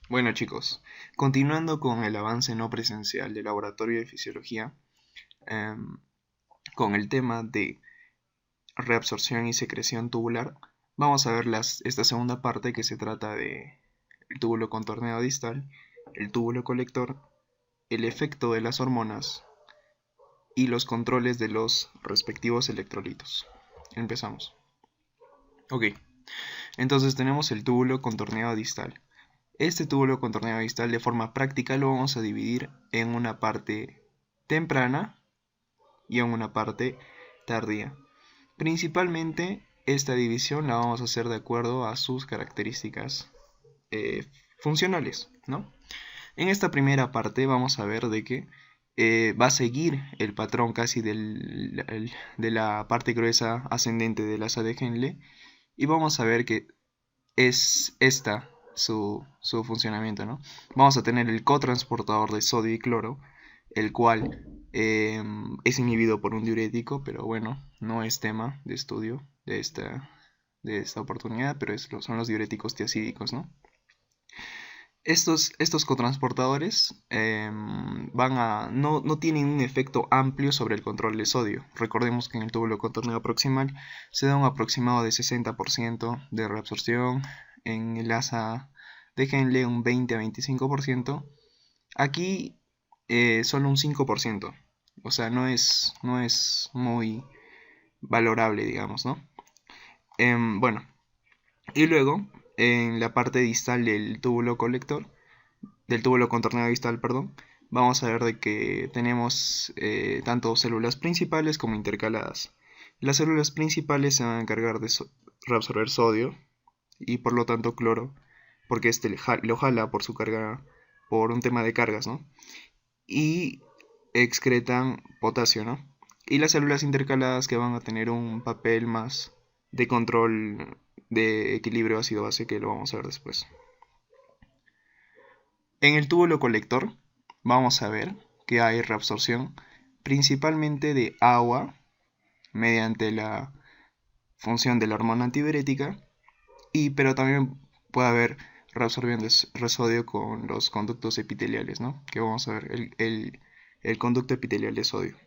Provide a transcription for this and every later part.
Bueno chicos, continuando con el avance no presencial del laboratorio de fisiología, em, con el tema de reabsorción y secreción tubular, vamos a ver esta segunda parte que se trata de el túbulo contorneado distal, el túbulo colector, el efecto de las hormonas y los controles de los respectivos electrolitos. Empezamos. Ok, entonces tenemos el túbulo contorneado distal. Este túbulo contorneado distal de forma práctica lo vamos a dividir en una parte temprana y en una parte tardía. Principalmente esta división la vamos a hacer de acuerdo a sus características eh, funcionales, ¿no? En esta primera parte vamos a ver de que va a seguir el patrón casi de la parte gruesa ascendente de la asa de Henle y vamos a ver que es esta su funcionamiento, ¿no? Vamos a tener el cotransportador de sodio y cloro, el cual es inhibido por un diurético, pero bueno, no es tema de estudio de esta oportunidad, pero son los diuréticos tiazídicos, ¿no? Estos cotransportadores no tienen un efecto amplio sobre el control de sodio. Recordemos que en el túbulo contorneado proximal se da un aproximado de 60% de reabsorción, en el asa de Henle un 20 a 25%. Aquí solo un 5%, o sea, no es muy valorable, digamos, ¿no? Bueno, y luego en la parte distal del túbulo contorneado distal, perdón, vamos a ver de que tenemos tanto células principales como intercaladas. Las células principales se van a encargar de reabsorber sodio y por lo tanto cloro, porque este lo jala por su carga, por un tema de cargas, ¿no? Y excretan potasio, ¿no? Y las células intercaladas que van a tener un papel más de control de equilibrio ácido-base, que lo vamos a ver después. En el túbulo colector vamos a ver que hay reabsorción principalmente de agua mediante la función de la hormona antidiurética, pero también puede haber reabsorción de sodio con los conductos epiteliales, ¿no? Que vamos a ver el conducto epitelial de sodio.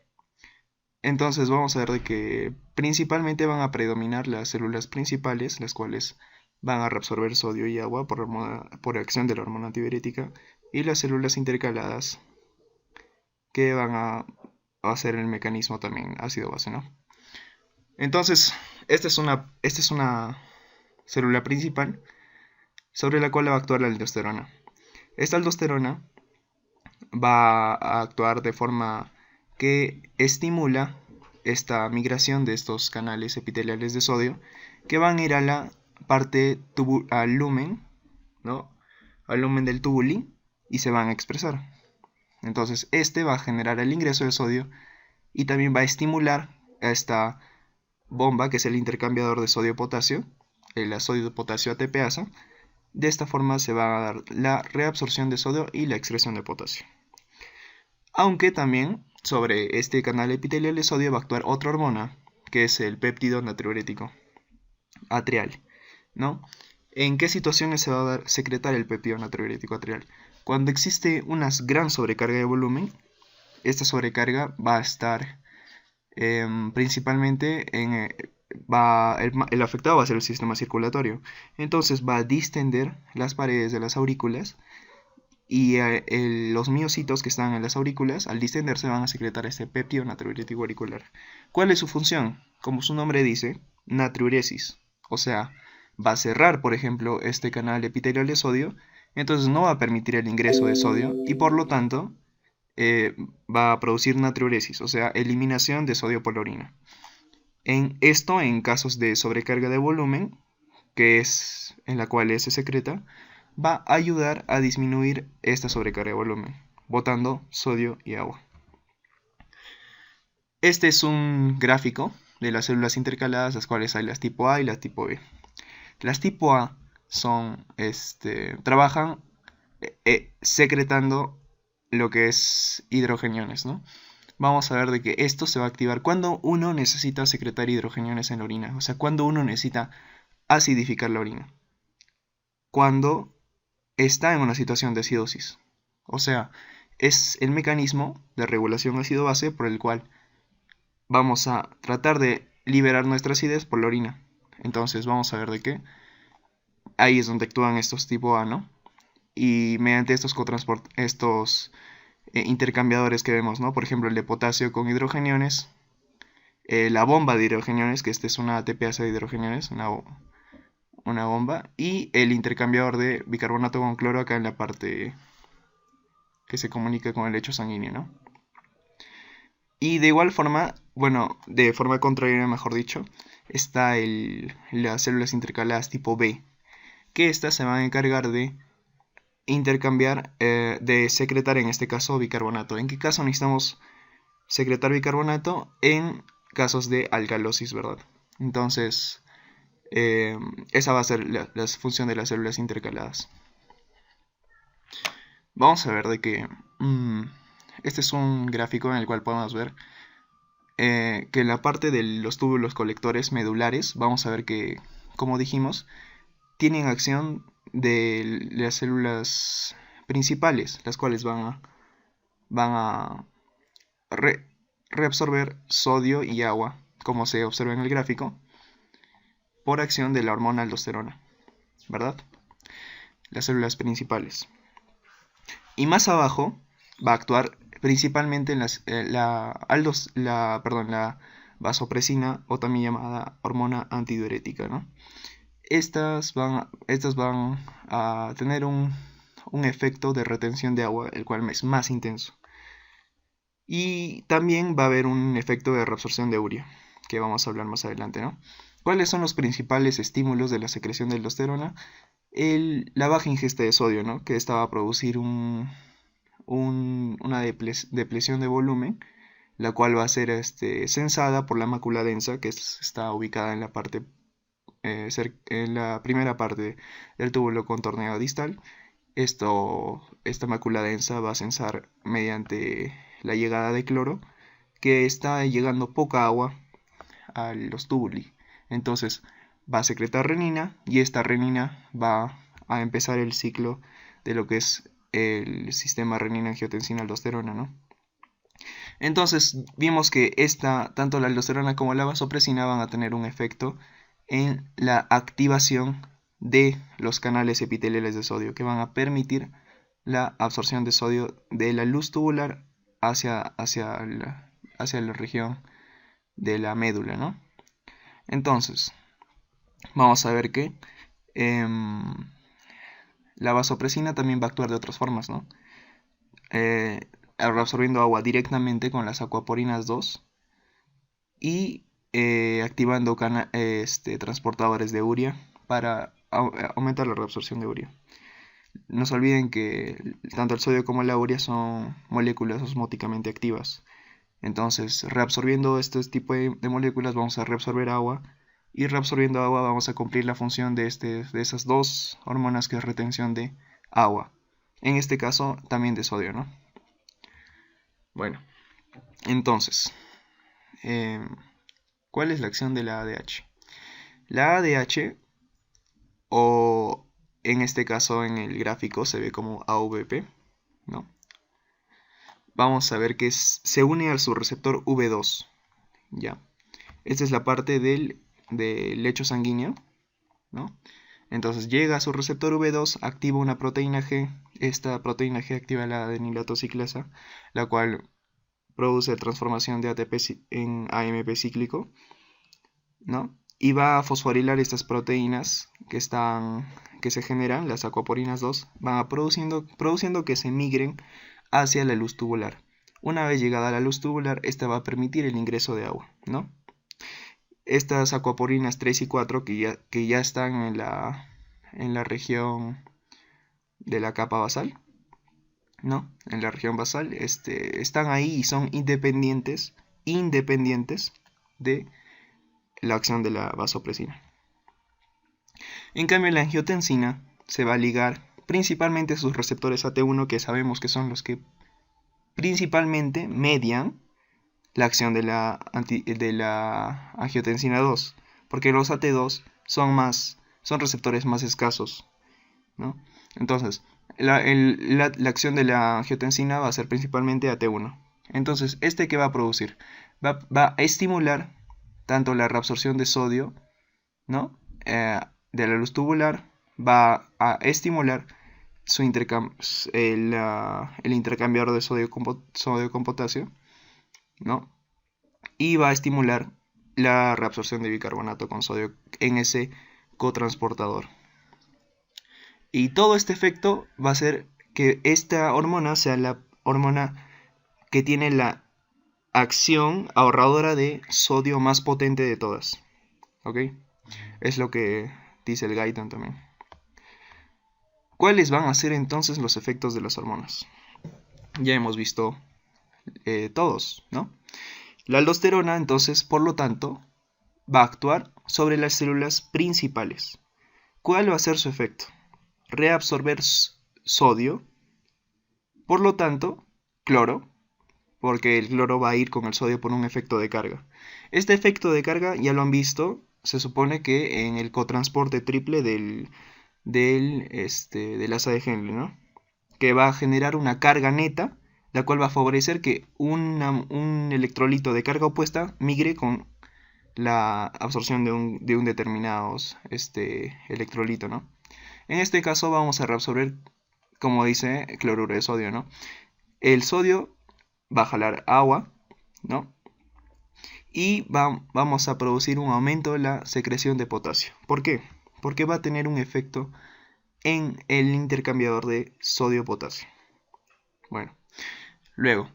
Entonces vamos a ver de que principalmente van a predominar las células principales, las cuales van a reabsorber sodio y agua por acción de la hormona antidiurética, y las células intercaladas que van a hacer el mecanismo también ácido-base, ¿no? Entonces, esta es una célula principal sobre la cual va a actuar la aldosterona. Esta aldosterona va a actuar de forma que estimula esta migración de estos canales epiteliales de sodio que van a ir a la parte al lumen, ¿no? Al lumen del tubulín y se van a expresar. Entonces este va a generar el ingreso de sodio y también va a estimular a esta bomba que es el intercambiador de sodio-potasio, el sodio-potasio ATPasa. De esta forma se va a dar la reabsorción de sodio y la excreción de potasio. Aunque también sobre este canal epitelial de sodio va a actuar otra hormona, que es el péptido natriurético atrial, ¿no? ¿En qué situaciones se va a secretar el péptido natriurético atrial? Cuando existe una gran sobrecarga de volumen, esta sobrecarga va a estar principalmente el afectado va a ser el sistema circulatorio. Entonces va a distender las paredes de las aurículas y los miocitos que están en las aurículas, al distenderse, van a secretar este péptido natriurético auricular. ¿Cuál es su función? Como su nombre dice, natriuresis. O sea, va a cerrar, por ejemplo, este canal epitelial de sodio, entonces no va a permitir el ingreso de sodio y por lo tanto va a producir natriuresis, o sea, eliminación de sodio por la orina. En casos de sobrecarga de volumen, que es en la cual se secreta, va a ayudar a disminuir esta sobrecarga de volumen, botando sodio y agua. Este es un gráfico de las células intercaladas, las cuales hay las tipo A y las tipo B. Las tipo A trabajan secretando lo que es hidrogeniones, ¿no? Vamos a ver de que esto se va a activar cuando uno necesita secretar hidrogeniones en la orina, o sea, cuando uno necesita acidificar la orina. Cuando está en una situación de acidosis. O sea, es el mecanismo de regulación ácido-base por el cual vamos a tratar de liberar nuestra acidez por la orina. Entonces vamos a ver de qué. Ahí es donde actúan estos tipo A, ¿no? Y mediante estos intercambiadores que vemos, ¿no? Por ejemplo, el de potasio con hidrogeniones, la bomba de hidrogeniones, que este es una ATPase de hidrogeniones, una bomba, y el intercambiador de bicarbonato con cloro acá en la parte que se comunica con el lecho sanguíneo, ¿no? Y de igual forma, bueno, de forma contraria, mejor dicho, está las células intercaladas tipo B, que estas se van a encargar de intercambiar, de secretar en este caso bicarbonato. ¿En qué caso necesitamos secretar bicarbonato? En casos de alcalosis, ¿verdad? Entonces, esa va a ser la función de las células intercaladas. Vamos a ver de que este es un gráfico en el cual podemos ver que en la parte de los túbulos colectores medulares, vamos a ver que, como dijimos, tienen acción de las células principales, las cuales van a reabsorber sodio y agua, como se observa en el gráfico, por acción de la hormona aldosterona, ¿verdad? Las células principales. Y más abajo va a actuar principalmente en la vasopresina, o también llamada hormona antidiurética, ¿no? Estas van a tener un efecto de retención de agua, el cual es más intenso. Y también va a haber un efecto de reabsorción de urea, que vamos a hablar más adelante, ¿no? ¿Cuáles son los principales estímulos de la secreción de aldosterona? La baja ingesta de sodio, ¿no? Que esta va a producir una depresión de volumen, la cual va a ser sensada por la mácula densa, que está ubicada en la parte en la primera parte del túbulo contorneado distal. Esta mácula densa va a sensar mediante la llegada de cloro que está llegando poca agua a los túbuli. Entonces va a secretar renina y esta renina va a empezar el ciclo de lo que es el sistema renina-angiotensina-aldosterona, ¿no? Entonces vimos que tanto la aldosterona como la vasopresina van a tener un efecto en la activación de los canales epiteliales de sodio, que van a permitir la absorción de sodio de la luz tubular hacia la región de la médula, ¿no? Entonces, vamos a ver que la vasopresina también va a actuar de otras formas, ¿no? Absorbiendo agua directamente con las acuaporinas 2 y activando transportadores de urea para aumentar la reabsorción de urea. No se olviden que tanto el sodio como la urea son moléculas osmóticamente activas. Entonces, reabsorbiendo este tipo de moléculas vamos a reabsorber agua, y reabsorbiendo agua vamos a cumplir la función de esas dos hormonas, que es retención de agua. En este caso también de sodio, ¿no? Bueno, entonces, ¿cuál es la acción de la ADH? La ADH, o en este caso en el gráfico se ve como AVP, ¿no? Vamos a ver que se une al subreceptor V2, ¿ya? Esta es la parte del lecho sanguíneo, ¿no? Entonces llega a su receptor V2, activa una proteína G. Esta proteína G activa la adenilato ciclasa, la cual produce transformación de ATP en AMP cíclico, ¿no? Y va a fosforilar estas proteínas que se generan, las acuaporinas 2, van a produciendo que se migren hacia la luz tubular. Una vez llegada a la luz tubular, esta va a permitir el ingreso de agua, ¿no? Estas acuaporinas 3 y 4 que ya están en la región de la capa basal, ¿no? En la región basal, están ahí y son independientes de la acción de la vasopresina. En cambio, la angiotensina se va a ligar principalmente a sus receptores AT1, que sabemos que son los que principalmente median la acción de la angiotensina 2, porque los AT2 son receptores más escasos, ¿no? Entonces, la acción de la angiotensina va a ser principalmente AT1. Entonces, ¿qué va a producir? Va a estimular tanto la reabsorción de sodio, ¿no? De la luz tubular, va a estimular el intercambiador de sodio con potasio, ¿no? Y va a estimular la reabsorción de bicarbonato con sodio en ese cotransportador. Y todo este efecto va a hacer que esta hormona sea la hormona que tiene la acción ahorradora de sodio más potente de todas. ¿Ok? Es lo que dice el Guyton también. ¿Cuáles van a ser entonces los efectos de las hormonas? Ya hemos visto todos, ¿no? La aldosterona, entonces, por lo tanto, va a actuar sobre las células principales. ¿Cuál va a ser su efecto? Reabsorber sodio, por lo tanto, cloro, porque el cloro va a ir con el sodio por un efecto de carga. Este efecto de carga ya lo han visto, se supone que en el cotransporte triple del asa de Henle, ¿no? Que va a generar una carga neta, la cual va a favorecer que un electrolito de carga opuesta migre con la absorción de un determinado electrolito, ¿no? En este caso vamos a reabsorber, como dice, cloruro de sodio, ¿no? El sodio va a jalar agua, ¿no? Y vamos a producir un aumento de la secreción de potasio. ¿Por qué? Porque va a tener un efecto en el intercambiador de sodio-potasio. Bueno, luego,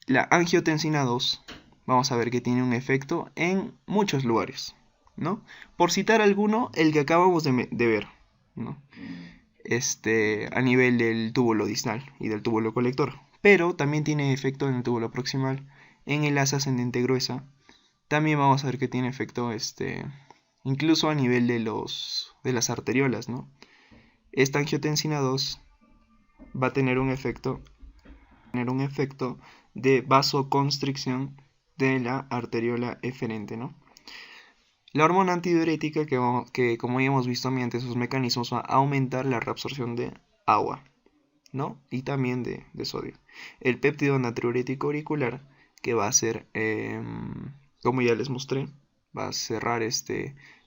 la angiotensina 2, vamos a ver que tiene un efecto en muchos lugares, ¿no? Por citar alguno, el que acabamos de ver, ¿no? A nivel del túbulo distal y del túbulo colector. Pero también tiene efecto en el túbulo proximal, en el asa ascendente gruesa. También vamos a ver que tiene efecto incluso a nivel de las arteriolas, ¿no? Esta angiotensina 2 va a tener un efecto de vasoconstricción de la arteriola eferente, ¿no? La hormona antidiurética que como ya hemos visto mediante sus mecanismos va a aumentar la reabsorción de agua, ¿no? Y también de sodio. El péptido natriurético auricular que va a ser, como ya les mostré, va a cerrar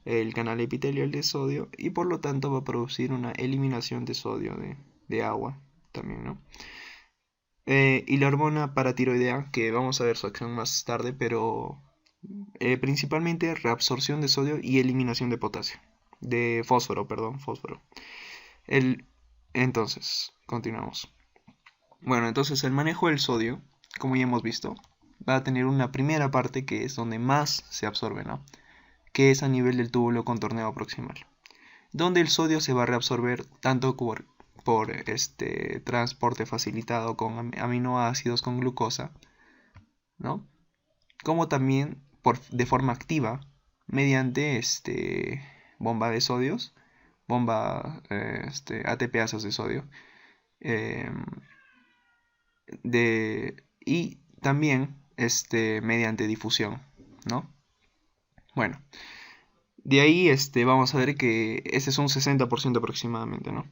el canal epitelial de sodio y por lo tanto va a producir una eliminación de sodio de agua también, ¿no? Y la hormona paratiroidea, que vamos a ver su acción más tarde, pero principalmente reabsorción de sodio y eliminación de potasio. De fósforo, perdón, fósforo. Entonces, continuamos. Bueno, entonces el manejo del sodio, como ya hemos visto, va a tener una primera parte que es donde más se absorbe, ¿no? Que es a nivel del túbulo contorneado proximal, donde el sodio se va a reabsorber tanto por transporte facilitado con aminoácidos con glucosa, ¿no? Como también de forma activa mediante bomba de sodios, bomba ATPasas de sodio, y también mediante difusión, ¿no? Bueno, de ahí vamos a ver que ese es un 60% aproximadamente, ¿no?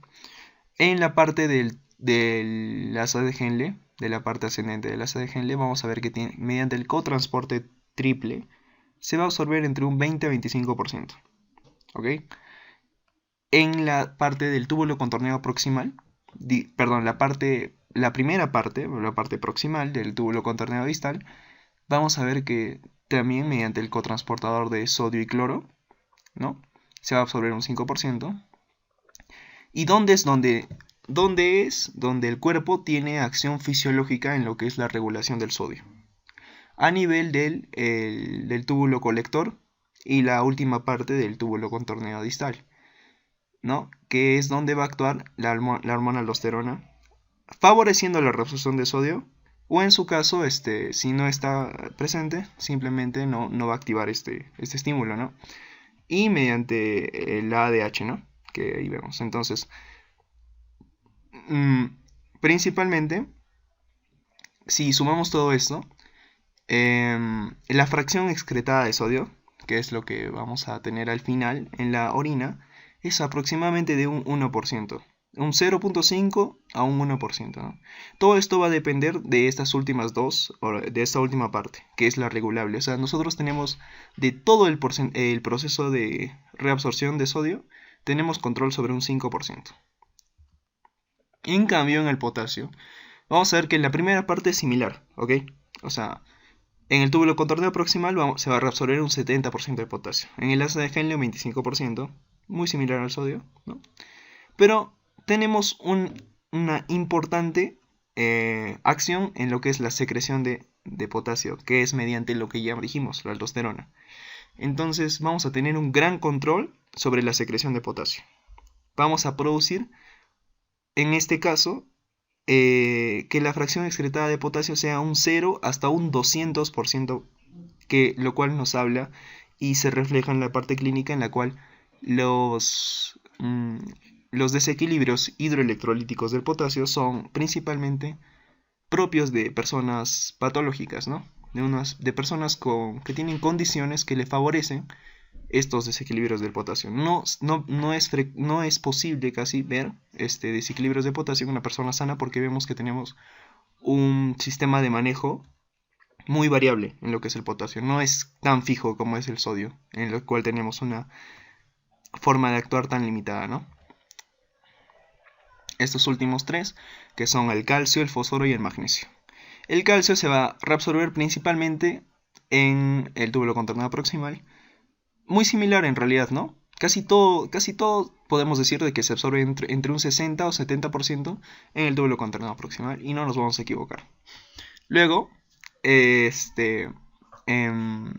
En la parte del asa de Henle, de la parte ascendente del asa de Henle, vamos a ver que mediante el cotransporte triple se va a absorber entre un 20 a 25%. ¿Ok? En la parte del túbulo contorneado proximal, perdón, la primera parte, la parte proximal del túbulo contorneado distal, vamos a ver que también mediante el cotransportador de sodio y cloro, ¿no? Se va a absorber un 5%. ¿Y dónde es donde el cuerpo tiene acción fisiológica en lo que es la regulación del sodio? A nivel del túbulo colector y la última parte del túbulo contorneado distal, ¿no? Que es donde va a actuar la hormona aldosterona, favoreciendo la reabsorción de sodio, o en su caso, si no está presente, simplemente no va a activar este estímulo, ¿no? Y mediante el ADH, ¿no? Que ahí vemos. Entonces, principalmente, si sumamos todo esto, la fracción excretada de sodio, que es lo que vamos a tener al final en la orina, es aproximadamente de un 1%. un 0.5 a un 1%, ¿no? Todo esto va a depender de estas últimas dos, o de esta última parte, que es la regulable. O sea, nosotros tenemos de todo el proceso de reabsorción de sodio, tenemos control sobre un 5%. En cambio, en el potasio, vamos a ver que en la primera parte es similar, ¿ok? O sea, en el túbulo contorneo proximal se va a reabsorber un 70% de potasio. En el asa de Henle un 25%, muy similar al sodio, ¿no? Pero tenemos una importante acción en lo que es la secreción de potasio, que es mediante lo que ya dijimos, la aldosterona. Entonces vamos a tener un gran control sobre la secreción de potasio. Vamos a producir, en este caso, que la fracción excretada de potasio sea un 0 hasta un 200%, lo cual nos habla y se refleja en la parte clínica en la cual los desequilibrios hidroelectrolíticos del potasio son principalmente propios de personas patológicas, ¿no? De personas que tienen condiciones que le favorecen estos desequilibrios del potasio. No es posible casi ver desequilibrios de potasio en una persona sana porque vemos que tenemos un sistema de manejo muy variable en lo que es el potasio. No es tan fijo como es el sodio, en lo cual tenemos una forma de actuar tan limitada, ¿no? Estos últimos tres, que son el calcio, el fósforo y el magnesio. El calcio se va a reabsorber principalmente en el túbulo contorneo proximal. Muy similar en realidad, ¿no? Casi todo podemos decir de que se absorbe entre un 60 o 70% en el túbulo contorneo proximal y no nos vamos a equivocar. Luego,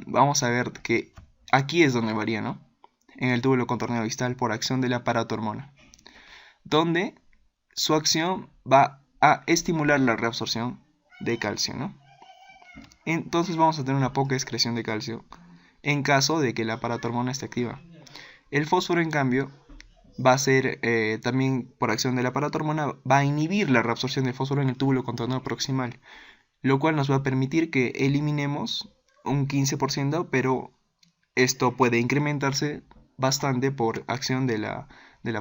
vamos a ver que aquí es donde varía, ¿no? En el túbulo contorneo distal por acción de la paratormona, donde su acción va a estimular la reabsorción de calcio, ¿no? Entonces vamos a tener una poca excreción de calcio en caso de que la paratormona esté activa. El fósforo, en cambio, va a ser también por acción de la paratormona, va a inhibir la reabsorción de fósforo en el túbulo contorneo proximal, lo cual nos va a permitir que eliminemos un 15%, pero esto puede incrementarse bastante por acción de la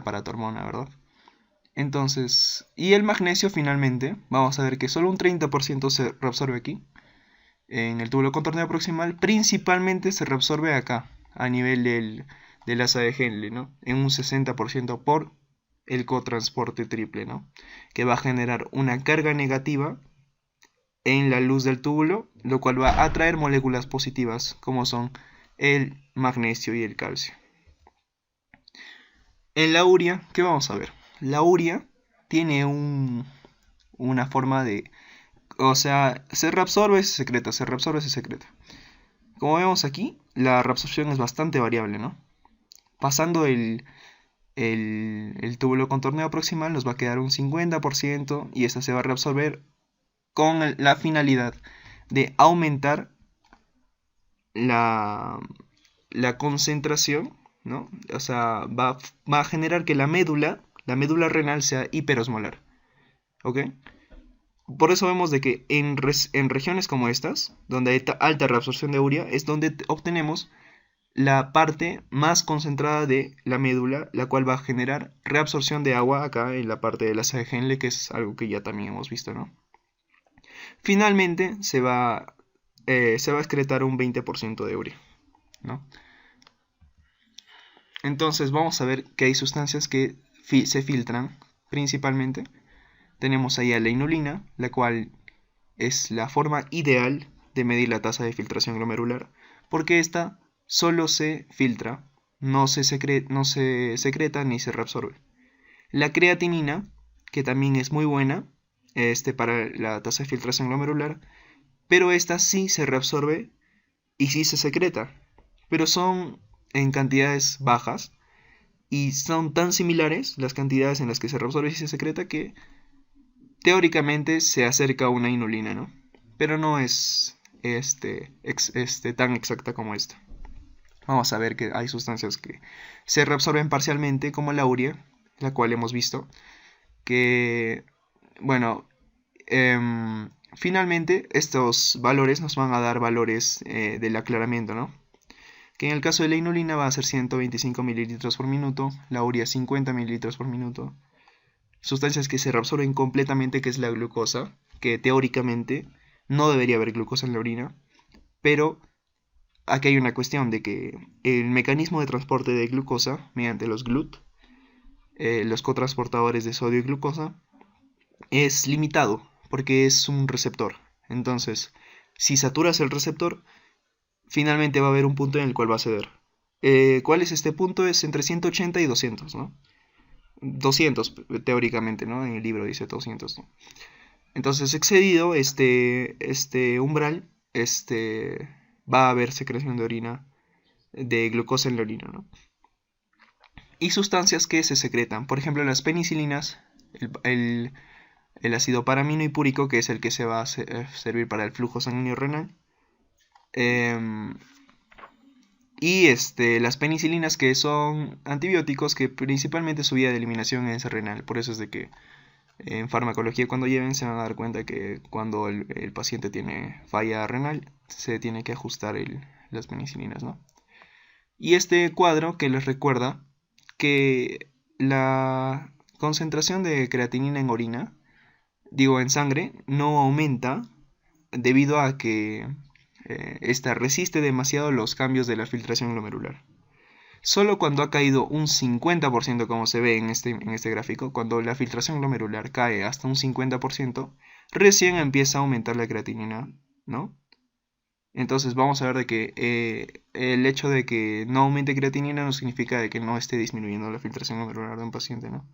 paratormona, ¿verdad? Entonces, y el magnesio finalmente, vamos a ver que solo un 30% se reabsorbe aquí, en el túbulo contorneo proximal, principalmente se reabsorbe acá, a nivel del asa de Henle, ¿no? En un 60% por el cotransporte triple, ¿no? Que va a generar una carga negativa en la luz del túbulo, lo cual va a atraer moléculas positivas, como son el magnesio y el calcio. En la urea, ¿qué vamos a ver? La urea tiene una forma de... O sea, se reabsorbe, se secreta, se reabsorbe, se secreta. Como vemos aquí, la reabsorción es bastante variable, ¿no? Pasando el túbulo contorneo proximal nos va a quedar un 50% y esta se va a reabsorber con la finalidad de aumentar la concentración, ¿no? O sea, va a generar que la médula renal sea hiperosmolar, ¿ok? Por eso vemos de que en regiones como estas, donde hay alta reabsorción de urea, es donde obtenemos la parte más concentrada de la médula, la cual va a generar reabsorción de agua acá en la parte de la asa de Henle, que es algo que ya también hemos visto, ¿no? Finalmente se va a excretar un 20% de urea, ¿no? Entonces vamos a ver que hay sustancias que se filtran principalmente. Tenemos ahí a la inulina, la cual es la forma ideal de medir la tasa de filtración glomerular, porque esta solo se filtra, no se secreta ni se reabsorbe. La creatinina, que también es muy buena para la tasa de filtración glomerular, pero esta sí se reabsorbe y sí se secreta, pero son en cantidades bajas y son tan similares las cantidades en las que se reabsorbe y se secreta que teóricamente se acerca a una inulina, ¿no? Pero no es tan exacta como esta. Vamos a ver que hay sustancias que se reabsorben parcialmente, como la urea, la cual hemos visto, que, bueno, finalmente estos valores nos van a dar valores del aclaramiento, ¿no? Que en el caso de la inulina va a ser 125 mililitros por minuto, la urea 50 mililitros por minuto, sustancias que se reabsorben completamente, que es la glucosa, que teóricamente no debería haber glucosa en la orina, pero aquí hay una cuestión de que el mecanismo de transporte de glucosa mediante los GLUT, los cotransportadores de sodio y glucosa, es limitado porque es un receptor. Entonces, si saturas el receptor, finalmente va a haber un punto en el cual va a ceder. ¿Cuál es este punto? Es entre 180 y 200, ¿no? 200 teóricamente, ¿no? En el libro dice 200, ¿no? Entonces, excedido este umbral, va a haber secreción de orina, de glucosa en la orina, ¿no? Y sustancias que se secretan, por ejemplo, las penicilinas, el, el, el ácido paraminohipúrico, que es el que se va a servir para el flujo sanguíneo renal, eh, y las penicilinas, que son antibióticos que principalmente su vía de eliminación es renal. Por eso es de que en farmacología, cuando lleven, se van a dar cuenta que cuando el paciente tiene falla renal, se tiene que ajustar las penicilinas, ¿no? Y este cuadro que les recuerda que la concentración de creatinina en orina, digo en sangre, no aumenta debido a que esta resiste demasiado los cambios de la filtración glomerular. Solo cuando ha caído un 50%, como se ve en este gráfico, cuando la filtración glomerular cae hasta un 50%, recién empieza a aumentar la creatinina, ¿no? Entonces vamos a ver de que el hecho de que no aumente creatinina no significa de que no esté disminuyendo la filtración glomerular de un paciente, ¿no?